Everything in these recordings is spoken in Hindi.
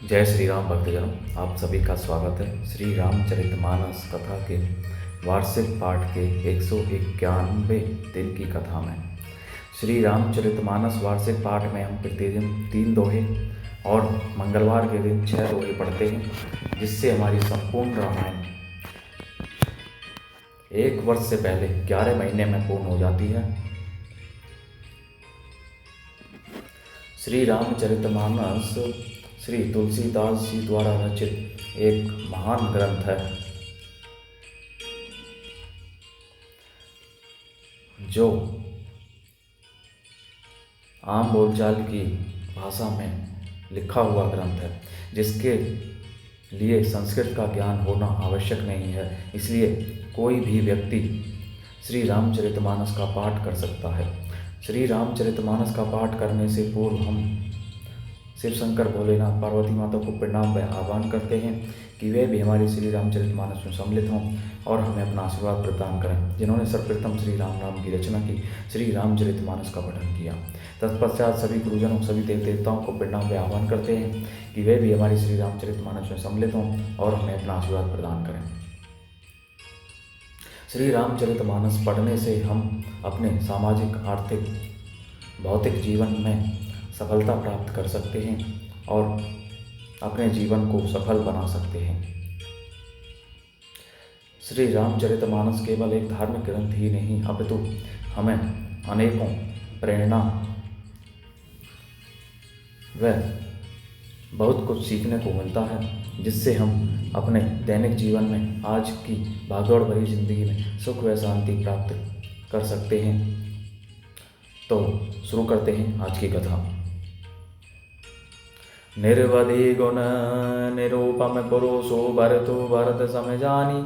जय श्री राम भक्तजनों, आप सभी का स्वागत है श्री रामचरितमानस कथा के वार्षिक पाठ के 191 दिन की कथा में। श्री रामचरितमानस वार्षिक पाठ में हम प्रतिदिन 3 दोहे और मंगलवार के दिन 6 दोहे पढ़ते हैं, जिससे हमारी संपूर्ण रामायण 1 वर्ष से पहले 11 महीने में पूर्ण हो जाती है। श्री रामचरितमानस श्री तुलसीदास जी द्वारा रचित एक महान ग्रंथ है, जो आम बोलचाल की भाषा में लिखा हुआ ग्रंथ है, जिसके लिए संस्कृत का ज्ञान होना आवश्यक नहीं है। इसलिए कोई भी व्यक्ति श्री रामचरितमानस का पाठ कर सकता है। श्री रामचरितमानस का पाठ करने से पूर्व हम शिव शंकर भोलेनाथ पार्वती माता को प्रणाम व आह्वान करते हैं कि वे भी हमारे श्री रामचरितमानस में सम्मिलित हों और हमें अपना आशीर्वाद प्रदान करें। जिन्होंने सर्वप्रथम श्री राम नाम की रचना की, श्री रामचरितमानस का पठन किया। तत्पश्चात सभी गुरुजनों, सभी देव देवताओं को प्रणाम व आह्वान करते हैं कि वे भी हमारे श्री रामचरितमानस में सम्मिलित हों और हमें अपना आशीर्वाद प्रदान करें। श्री रामचरितमानस पढ़ने से हम अपने सामाजिक, आर्थिक, भौतिक जीवन में सफलता प्राप्त कर सकते हैं और अपने जीवन को सफल बना सकते हैं। श्री रामचरितमानस केवल एक धार्मिक ग्रंथ ही नहीं, अपितु हमें अनेकों प्रेरणा व बहुत कुछ सीखने को मिलता है, जिससे हम अपने दैनिक जीवन में, आज की भागदौड़ भरी जिंदगी में सुख व शांति प्राप्त कर सकते हैं। तो शुरू करते हैं आज की कथा। निर्वधि गुण निरूपम पुरुषो भरतु भरत सम जानी,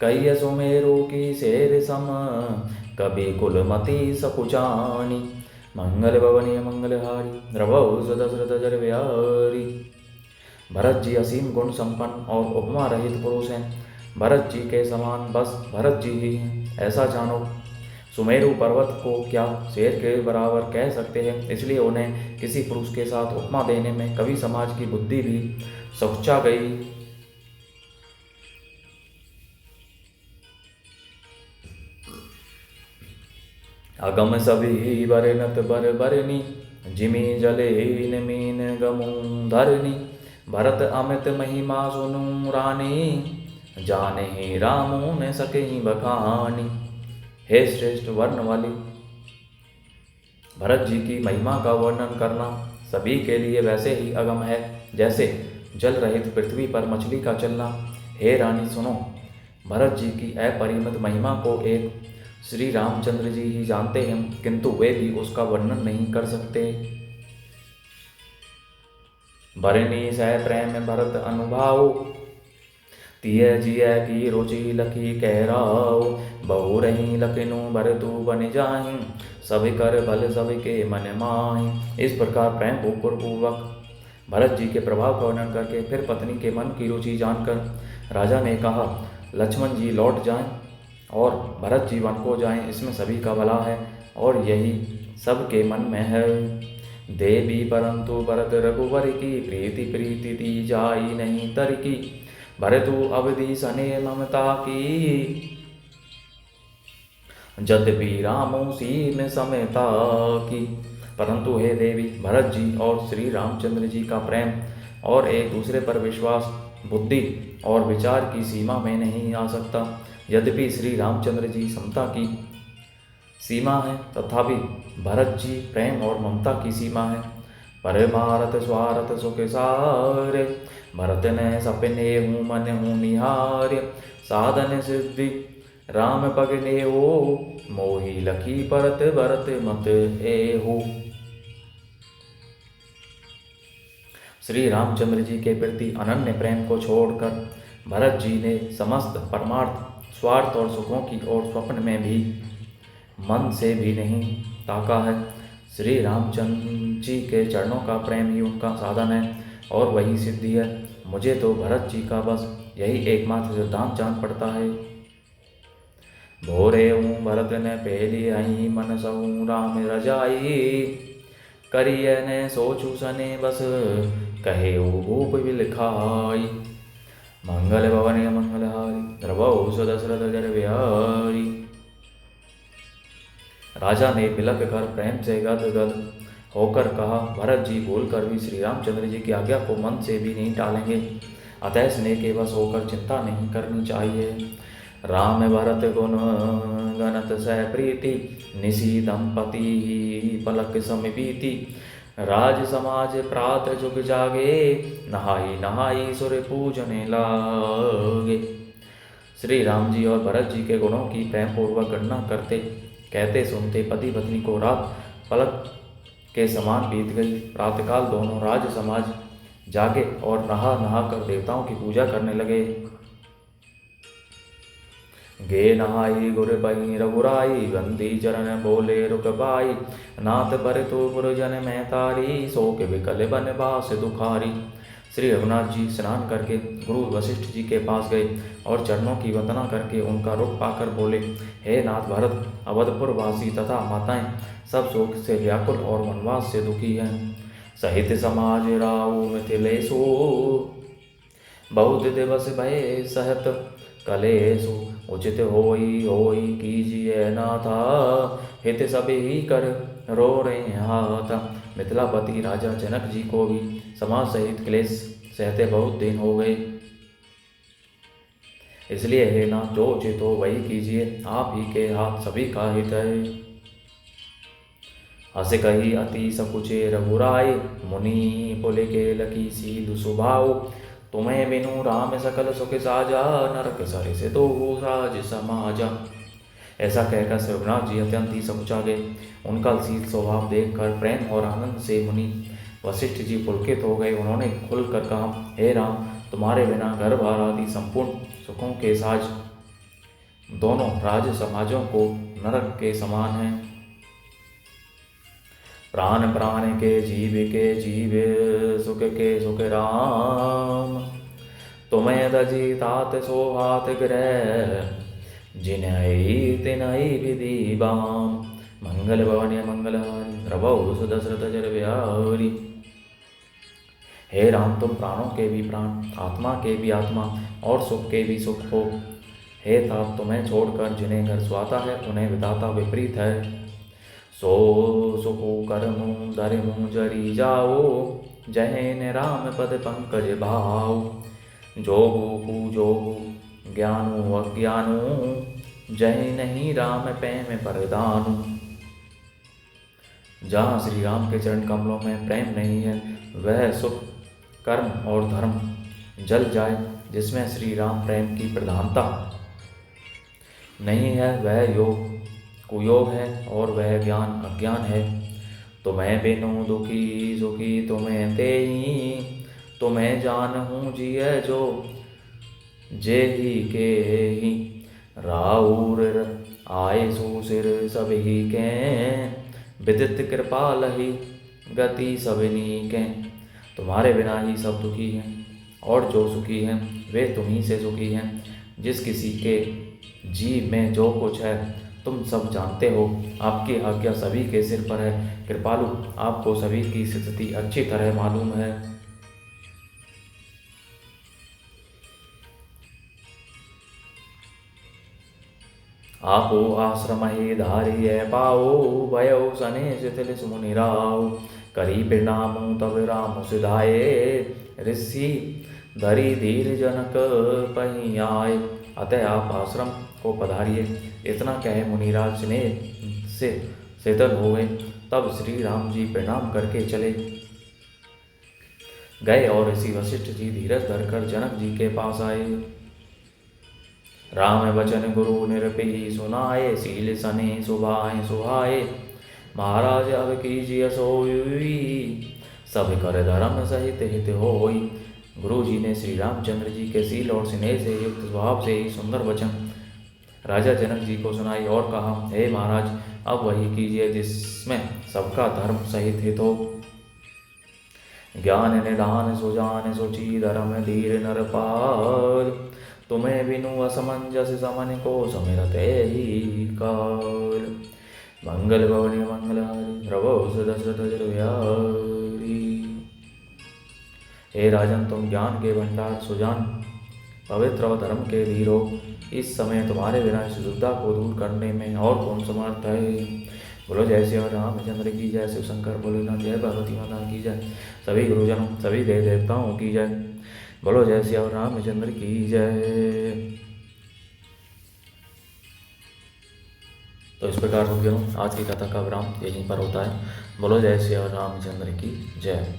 कई सुमेरु की शेर सम कवि कुलमति सकुचानी। मंगल भवनी मंगलहारी द्रवौ दशरथ जर बिहारी। भरत जी असीम गुण संपन्न और उपमा रहित पुरुष हैं। भरत जी के समान बस भरत जी ही हैं, ऐसा जानो। सुमेरु पर्वत को क्या शेर के बराबर कह सकते हैं, इसलिए उन्हें किसी पुरुष के साथ उपमा देने में कवि समाज की बुद्धि भी सकुचा गई। अगम सभी बरनत बर बरनी, जिमी जले मीन गमु धरनी। भरत अमित महिमा सुनु रानी, जाने ही रामू ने सके बखानी। हे श्रेष्ठ वर्ण वाली, भरत जी की महिमा का वर्णन करना सभी के लिए वैसे ही अगम है, जैसे जल रहित पृथ्वी पर मछली का चलना। हे रानी सुनो, भरत जी की अपरिमित महिमा को एक श्री रामचंद्र जी ही जानते हैं, किंतु वे भी उसका वर्णन नहीं कर सकते। भरनी सह प्रेम भरत अनुभाव, तिय जिय की रुचि लखी कह राव। बहु रही लखनु भरतु बन जाहि, सब कर भल सबके मन माहि। इस प्रकार प्रेम पूर्वक भरत जी के प्रभाव का वर्णन करके फिर पत्नी के मन की रुचि जानकर राजा ने कहा, लक्ष्मण जी लौट जाएं और भरत जी वन को जाएं, इसमें सभी का भला है और यही सबके मन में है। देवी परंतु भरत रघुवर की, प्रीति प्रीति दी जाई नहीं तर की। भरतु अवधि सने ममता की, यद्यपि रामो सीन समेता की। परंतु हे देवी, भरत जी और श्री रामचंद्र जी का प्रेम और एक दूसरे पर विश्वास बुद्धि और विचार की सीमा में नहीं आ सकता। यद्यपि श्री रामचंद्र जी समता की सीमा है, तथापि भरत जी प्रेम और ममता की सीमा है। परमारथ स्वारथ सुख सारे, भरत ने सपने हूँ मन हूँ निहार्य। साधन सिद्धि राम पगने हो, मोही लखी परत भरत मत ए हो। श्री रामचंद्र जी के प्रति अनन्य प्रेम को छोड़कर भरत जी ने समस्त परमार्थ, स्वार्थ और सुखों की ओर स्वप्न में भी मन से भी नहीं ताका है। श्री रामचंद्र जी के चरणों का प्रेम ही उनका साधन है और वही सिद्धि है। मुझे तो भरत जी का बस यही एकमात्र सिद्धांत जान पड़ता है। भोरे हूँ भरत ने पहली आई, मन सहूँ राम रजाई। करिय ने सोचू सने बस, कहे भूप बिलखाई। मंगल भवन मंगलहारी, द्रवौ सुदशरथ जर बिहारी। राजा ने बिलख कर प्रेम से गद गद होकर कहा, भरत जी बोलकर भी श्री रामचंद्र जी की आज्ञा को मन से भी नहीं टालेंगे, अतः स्नेह के बस होकर चिंता नहीं करनी चाहिए। राम भरत गुण गणत सह प्रीति, निशी दंपति पलक समीपीति। राज समाज प्रात जुग जागे, नहाई नहाई सुर पूजने लागे। श्री राम जी और भरत जी के गुणों की प्रेम पूर्वक गणना करते कहते सुनते पति पत्नी को रात पलक के समान बीत गई। प्रातःकाल दोनों राज समाज जागे और नहा नहा कर देवताओं की पूजा करने लगे। गे नहाई गुर बही रघुराई, बंदी चरण बोले रुक पाई। नाथ पर तो पुरजन में तारी, शोक विकल बन बास दुखारी। श्री रघुनाथ जी स्नान करके गुरु वशिष्ठ जी के पास गए और चरणों की वंदना करके उनका रुख पाकर बोले, हे नाथ भरत, अवधपुर वासी तथा माताएं सब शोक से व्याकुल और वनवास से दुखी हैं। सहित समाज राउ मिथिलेशु, बहुत दिवस भय सहत कलेशु। उचित होई होई कीजिए नाथा, हित सभी कर रो रहे हाथा। मिथिलापति राजा जनक जी को भी समाज सहित क्लेश सहते बहुत दिन हो गए, इसलिए हे नाथ जो उचित हो वही कीजिए, आप ही के हाथ सभी का हित है। हस कही अति सकुचे रघुराय, मुनि पुल के लकी सील सुभाव। तुम्हें बिनु राम सकल सुख साजा, नरक सर से तो राज समाजा। ऐसा कहकर रघुनाथ जी अत्यंत ही सकुचा गए। उनका शील स्वभाव देखकर प्रेम और आनंद से मुनि वशिष्ठ जी पुलकित हो गए। उन्होंने खुलकर कहा, हे राम, तुम्हारे बिना घर बार आदि संपूर्ण सुखों के साज दोनों राज समाजों को नरक के समान हैं। प्राण प्राण के जीव सुख के सुख राम। तुम्हें तजी तात सोहात ग्रह, जिन्हई तिन्हई विधि बाम। मंगल भवन मंगलहारी, द्रवौ सुदशरथ जर बिहारी। हे राम, तुम प्राणों के भी प्राण, आत्मा के भी आत्मा और सुख के भी सुख हो। हे तात, तुम्हें छोड़कर जिन्हें घर सुहाता है उन्हें विधाता विपरीत है। सो सुखु करमु धर्मु जरी जाओ, जहन राम पद पंकज भाओ। जोगु जोगु ज्ञानु अज्ञानु, जय नहीं राम प्रेम परदानु। जहाँ श्री राम के चरण कमलों में प्रेम नहीं है, वह सुख कर्म और धर्म जल जाए। जिसमें श्री राम प्रेम की प्रधानता नहीं है, वह योग कुयोग है और वह ज्ञान अज्ञान है। तुम्हें बिनु दुखी सुखी तुम्हें तेई, तुम्हें जानहूँ जिय जो जे ही के ही। राउर आए सुसिर सब ही के, विदित कृपाल ही गति सबनी के। तुम्हारे बिना ही सब दुखी हैं और जो सुखी हैं वे तुम्ही से सुखी हैं। जिस किसी के जीव में जो कुछ है तुम सब जानते हो। आपकी आज्ञा सभी के सिर पर है। कृपालु, आपको सभी की स्थिति अच्छी तरह मालूम है। आपो आश्रम ही धारिय पाओ, भयो सने शिथिल सुमुनि राव। करी प्रणाम तब राम सिधाए, ऋषि धरी धीर जनक पही आए। अतः आप आश्रम को पधारिए। इतना कहे मुनिराज स्नेह से शिथिल हो गए। तब श्री राम जी प्रणाम करके चले गए और ऋषि वशिष्ठ जी धीरज धरकर जनक जी के पास आए। राम वचन गुरु निरपी सुनाए, शील सने सुभाए सुहाए। महाराज अब कीजिए सोई, सब कर धर्म सहित हित होई। गुरु जी ने श्री रामचंद्र जी के शील और स्नेह से युक्त स्वभाव से ही सुंदर वचन राजा जनक जी को सुनाई और कहा, हे महाराज, अब वही कीजिए जिसमें सबका धर्म सहित हित हो। ज्ञान निधान सुजान सुचि धर्म धीर नरपाल। तुम्हें बिनु असमंजस समन को समिरते ही काल। मंगल भवनी मंगलहारी प्रभो दशरथ बिहारी। हे राजन, तुम ज्ञान के भंडार सुजान, पवित्र और धर्म के वीरो, इस समय तुम्हारे बिना इस दुविधा को दूर करने में और कौन समर्थ है। बोलो जय श्री रामचंद्र की जय, शिव शंकर भोलेनाथ, जय पार्वती माता की जय, सभी गुरुजनों सभी देव देवताओं की जय। बोलो जय श्री रामचंद्र की जय। तो इस प्रकार हो गया आज की कथा का विराम यहीं पर होता है। बोलो जय श्री रामचंद्र की जय।